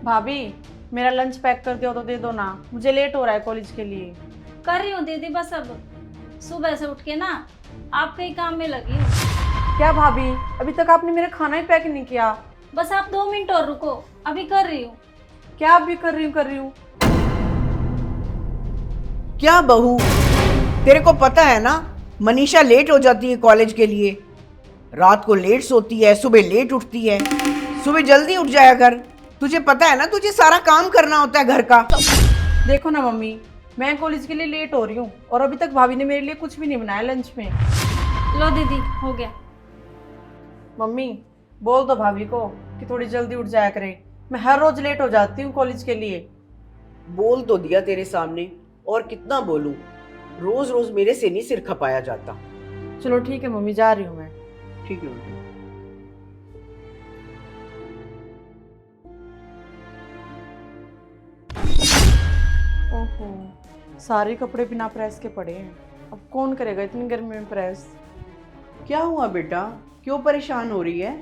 भाभी, मेरा lunch pack कर दियो तो दे दो ना, मुझे लेट हो रहा है कॉलेज के लिए। कर रही हूँ दीदी, बस अब सुबह से उठ के ना आपके ही काम में लगी हूँ। क्या भाभी, अभी तक आपने मेरा खाना ही पैक नहीं किया। बस आप 2 मिनट और रुको, अभी कर रही हूँ। क्या अभी कर रही हूँ। क्या बहू, तेरे को पता है ना मनीषा लेट हो जाती है कॉलेज के लिए। रात को लेट सोती है, सुबह लेट उठती है। सुबह जल्दी उठ जाया कर। तुझे पता है ना तुझे सारा काम करना होता है घर का। देखो ना मम्मी, मैं कॉलेज के लिए लेट हो रही हूँ और अभी तक भाभी ने मेरे लिए कुछ भी नहीं बनाया लंच में। लो दीदी, हो गया। मम्मी, बोल दो भाभी को कि थोड़ी जल्दी उठ जाया करे। मैं हर रोज लेट हो जाती हूँ कॉलेज के लिए। बोल तो दिया तेरे सामने, और कितना बोलूं। रोज रोज मेरे से नहीं सिर खपाया जाता। चलो ठीक है मम्मी, जा रही हूँ मैं। ठीक है। ओहो, सारे कपड़े बिना प्रेस के पड़े हैं। अब कौन करेगा इतनी गर्मी में प्रेस। क्या हुआ बेटा, क्यों परेशान हो रही है?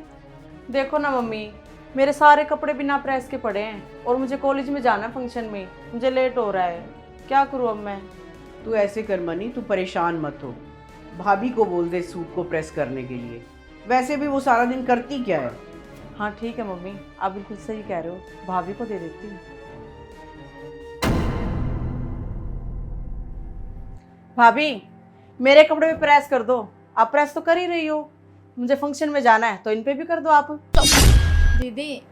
देखो ना मम्मी, मेरे सारे कपड़े बिना प्रेस के पड़े हैं और मुझे कॉलेज में जाना है फंक्शन में। मुझे लेट हो रहा है, क्या करूँ अब मैं। तू ऐसे कर मनी, तू परेशान मत हो। भाभी को बोल दे सूट को प्रेस करने के लिए। वैसे भी वो सारा दिन करती क्या है। हाँ ठीक है मम्मी, आप बिल्कुल सही कह रहे हो, भाभी को दे देती हूँ। भाभी, मेरे कपड़े भी प्रेस कर दो। आप प्रेस तो कर ही रही हो, मुझे फंक्शन में जाना है तो इन पे भी कर दो आप। दीदी,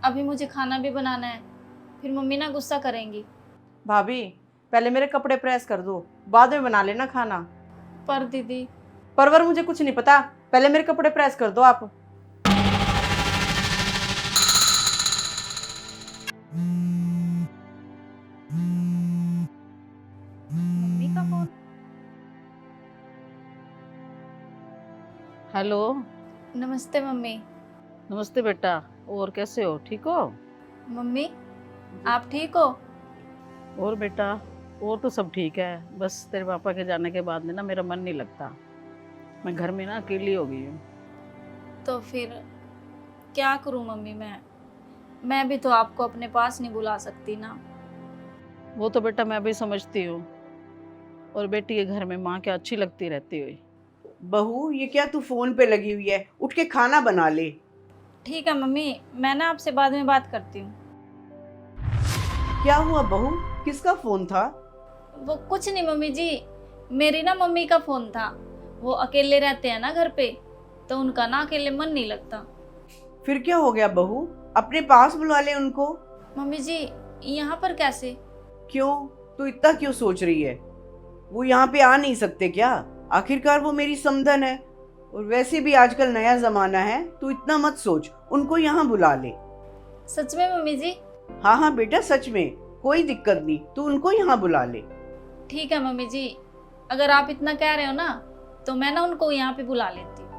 अभी मुझे खाना भी बनाना है, फिर मम्मी ना गुस्सा करेंगी। भाभी, पहले मेरे कपड़े प्रेस कर दो, बाद में बना लेना खाना। पर दीदी, परवर मुझे कुछ नहीं पता, पहले मेरे कपड़े प्रेस कर दो आप। मम्मी का फोन। हेलो। नमस्ते मम्मी। नमस्ते बेटा, और कैसे हो, ठीक हो? मम्मी, आप ठीक हो? और बेटा, और तो सब ठीक है, बस तेरे पापा के जाने के बाद में ना मेरा मन नहीं लगता। मैं घर में ना अकेली हो गई हूँ। तो फिर क्या करूं मम्मी, मैं भी तो आपको अपने पास नहीं बुला सकती ना। वो तो बेटा मैं भी समझती हूँ, और बेटी के घर में माँ क्या अच्छी लगती रहती हुई। बहू, ये क्या तू फोन पे लगी हुई है? उठ के खाना बना ले। ठीक है मम्मी, मैं ना आपसे बाद में बात करती हूँ। क्या हुआ बहू, किसका फोन था? वो कुछ नहीं मम्मी जी, मेरी ना मम्मी का फोन था। वो अकेले रहते हैं ना घर पे, तो उनका ना अकेले मन नहीं लगता। फिर क्या हो गया बहू, अपने पास बुला ले उनको। मम्मी जी, यहाँ पर कैसे? क्यों, तू इतना क्यों सोच रही है? वो यहाँ पे आ नहीं सकते क्या? आखिरकार वो मेरी समधन है। और वैसे भी आजकल नया जमाना है, तू इतना मत सोच, उनको यहाँ बुला ले। सच में मम्मी जी? हाँ हाँ बेटा, सच में, कोई दिक्कत नहीं, तू उनको यहाँ बुला ले। ठीक है मम्मी जी, अगर आप इतना कह रहे हो ना, तो मैं ना उनको यहाँ पे बुला लेती हूँ।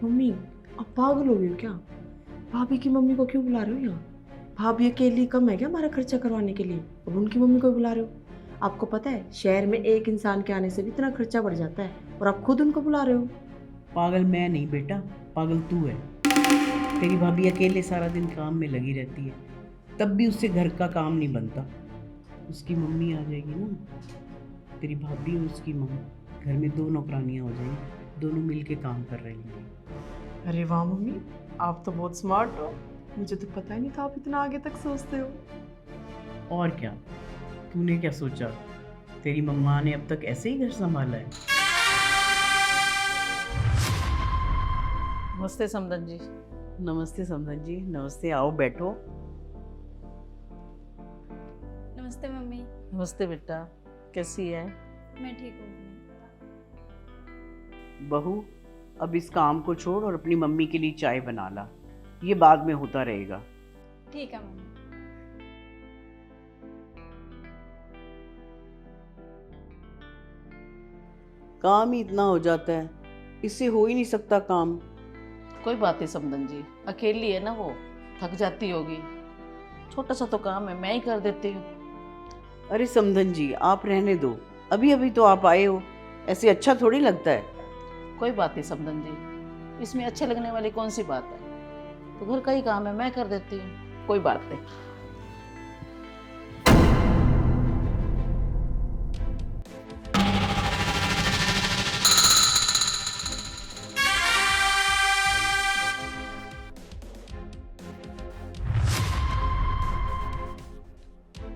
मम्मी, अब पागल हो गई हो क्या? भाभी की मम्मी को क्यों बुला रहे हो यहाँ? भाभी अकेली कम है क्या हमारा खर्चा करवाने के लिए? अब उनकी मम्मी को बुला रहे हो। आपको पता है शहर में एक इंसान के आने से भी इतना खर्चा बढ़ जाता है, और आप खुद उनको बुला रहे हो। पागल मैं नहीं बेटा, पागल तू है। तेरी भाभी अकेले सारा दिन काम में लगी रहती है, तब भी उससे घर का काम नहीं बनता। उसकी मम्मी आ जाएगी ना, तेरी भाभी और उसकी माँ, घर में 2 नौकरानियाँ हो जाएंगी, दोनों मिलके काम कर रही हैं। अरे वाह मम्मी, आप तो बहुत स्मार्ट हो। मुझे तो पता ही नहीं था आप इतना आगे तक सोचते हो। और क्या, तूने क्या सोचा? तेरी मम्मा ने अब तक ऐसे ही घर संभाला है। नमस्ते समधन जी। नमस्ते समधन जी, नमस्ते, आओ बैठो। नमस्ते मम्मी। नमस्ते बेटा, कैसी है? मैं ठीक हूँ। बहू, अब इस काम को छोड़ और अपनी मम्मी के लिए चाय बना ला, ये बाद में होता रहेगा। ठीक है मम्मी। काम ही इतना हो जाता है, इससे हो ही नहीं सकता काम। कोई बात नहीं समधन जी, अकेली है ना वो, थक जाती होगी। छोटा सा तो काम है, मैं ही कर देती हूँ। अरे समधन जी, आप रहने दो, अभी अभी तो आप आए हो, ऐसे अच्छा थोड़ी लगता है। कोई बात नहीं समधन जी, इसमें अच्छे लगने वाली कौन सी बात है। तो घर का ही काम है, मैं कर देती हूँ, कोई बात नहीं।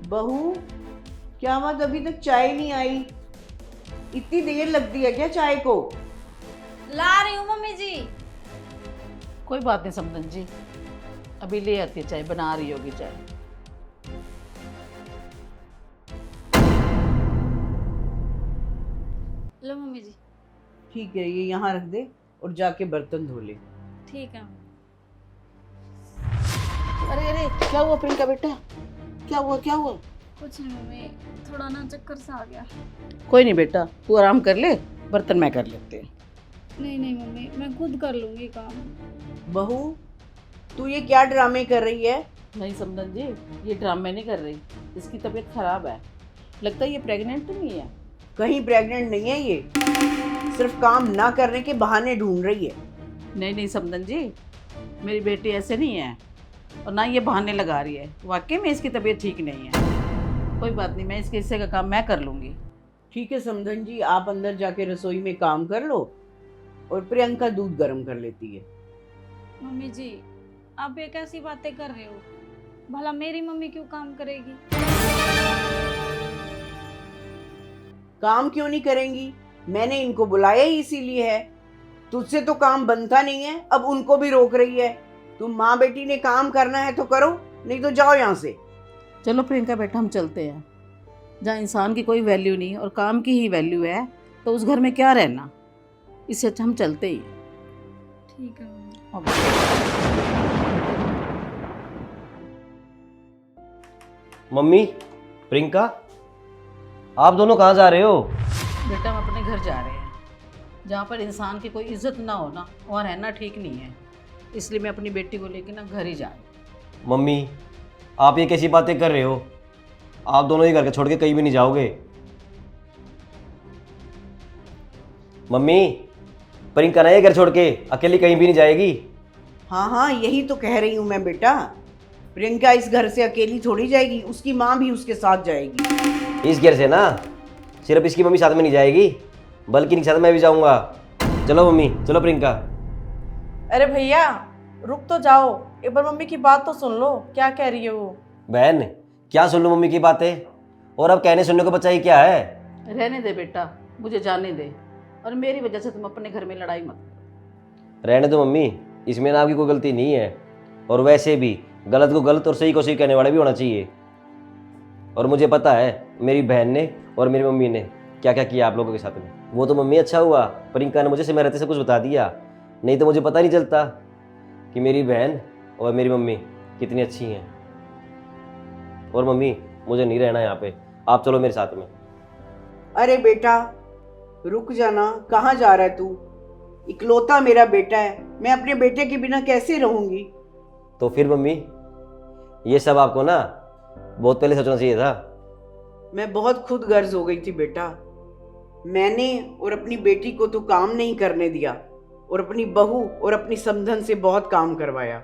बहू, क्या बात अभी तक चाय नहीं आई? इतनी देर लगती है क्या चाय को? ला रही हूँ मम्मी जी। कोई बात नहीं समधन जी, अभी ले आती है चाय, बना रही होगी चाय। लो मम्मी जी। ठीक है, ये यहाँ रख दे और जाके बर्तन धो ले। ठीक है। अरे अरे, क्या हुआ प्रियंका बेटा, क्या हुआ क्या हुआ? कुछ नहीं मम्मी, थोड़ा ना चक्कर सा आ गया। कोई नहीं बेटा, तू आराम कर ले, बर्तन मैं कर लेते हैं। नहीं नहीं मम्मी, मैं खुद कर लूँगी काम। बहू, तू ये क्या ड्रामे कर रही है? नहीं समधन जी, ये ड्रामे नहीं कर रही, इसकी तबीयत खराब है। लगता है ये प्रेग्नेंट तो नहीं है। कहीं प्रेग्नेंट नहीं है ये, सिर्फ काम ना करने के बहाने ढूंढ रही है। नहीं नहीं समधन जी, मेरी बेटी ऐसे नहीं है, और ना ये बहाने लगा रही है। वाकई में इसकी तबीयत ठीक नहीं है। कोई बात नहीं, मैं इसके हिस्से का काम मैं कर लूँगी। ठीक है समधन जी, आप अंदर जाके रसोई में काम कर लो और प्रियंका दूध गर्म कर लेती है। मम्मी जी, आप ये कैसी बातें कर रहे हो? भला मेरी मम्मी क्यों काम करेगी? काम क्यों नहीं करेंगी? मैंने इनको बुलाया ही इसीलिए है। तुझसे तो काम बनता नहीं है, अब उनको भी रोक रही है। तुम माँ बेटी ने काम करना है तो करो, नहीं तो जाओ यहाँ से। चलो प्रियंका बेटा, हम चलते हैं। जहाँ इंसान की कोई वैल्यू नहीं और काम की ही वैल्यू है, तो उस घर में क्या रहना। इससे अच्छा हम चलते ही। ठीक है मम्मी। मम्मी, प्रियंका, आप दोनों कहाँ जा रहे हो? बेटा हम अपने घर जा रहे हैं, जहाँ पर इंसान की कोई इज्जत ना हो ना, वहाँ रहना ठीक नहीं है। इसलिए मैं अपनी बेटी को लेकर ना घर ही जा रही हूँ। मम्मी, आप ये कैसी बातें कर रहे हो? आप दोनों ही घर के छोड़ के कहीं भी नहीं जाओगे। मम्मी, प्रियंका ना ये घर छोड़ के अकेली कहीं भी नहीं जाएगी। हाँ हाँ, यही तो कह रही हूँ मैं बेटा। प्रियंका इस घर से अकेली थोड़ी जाएगी, उसकी माँ भी उसके साथ जाएगी। इस घर से ना सिर्फ इसकी मम्मी साथ में नहीं जाएगी, बल्कि इनके साथ मैं भी जाऊँगा। चलो मम्मी, चलो प्रियंका। अरे भैया, रुक तो जाओ, एक बार मम्मी की बात तो सुन लो, क्या कह रही है वो। बहन, क्या सुन लो मम्मी की बातें? और अब कहने सुनने को बच्चा ही क्या है? रहने दे बेटा, मुझे जाने दे, और मेरी वजह से तुम अपने घर में लड़ाई मत करो। रहने दो मम्मी, इसमें ना आपकी कोई गलती नहीं है। और वैसे भी गलत को गलत और सही को सही कहने वाला भी होना चाहिए। और मुझे पता है मेरी बहन ने और मेरी मम्मी ने क्या क्या किया आप लोगों के साथ में। वो तो मम्मी अच्छा हुआ प्रियंका ने मुझे समय रहते से कुछ बता दिया, नहीं तो मुझे पता नहीं चलता कि मेरी बहन और मेरी मम्मी कितनी अच्छी हैं। और मम्मी, मुझे नहीं रहना यहाँ पे, आप चलो मेरे साथ में। अरे बेटा रुक जाना, कहाँ जा रहा है तू? इकलौता मेरा बेटा है, मैं अपने बेटे के बिना कैसे रहूंगी? तो फिर मम्मी, ये सब आपको ना बहुत पहले सोचना चाहिए था। मैं बहुत खुद गर्ज हो गई थी बेटा। मैंने और अपनी बेटी को तो काम नहीं करने दिया, और अपनी बहू और अपनी समधन से बहुत काम करवाया।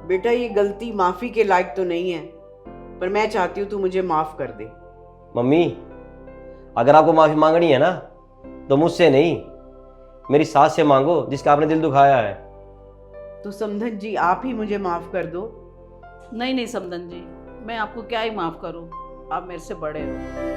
बेटा ये गलती माफ़ी के लायक तो नहीं है, पर मैं चाहती हूँ तू मुझे माफ़ कर दे। मम्मी, अगर आपको माफ़ी मांगनी है ना, तो मुझसे नहीं, मेरी सास से मांगो जिसका आपने दिल दुखाया है। तो समधन जी आप ही मुझे माफ़ कर दो। नहीं नहीं समधन जी, मैं आपको क्या ही माफ़ करूँ, आप मेरे से बड़े हो।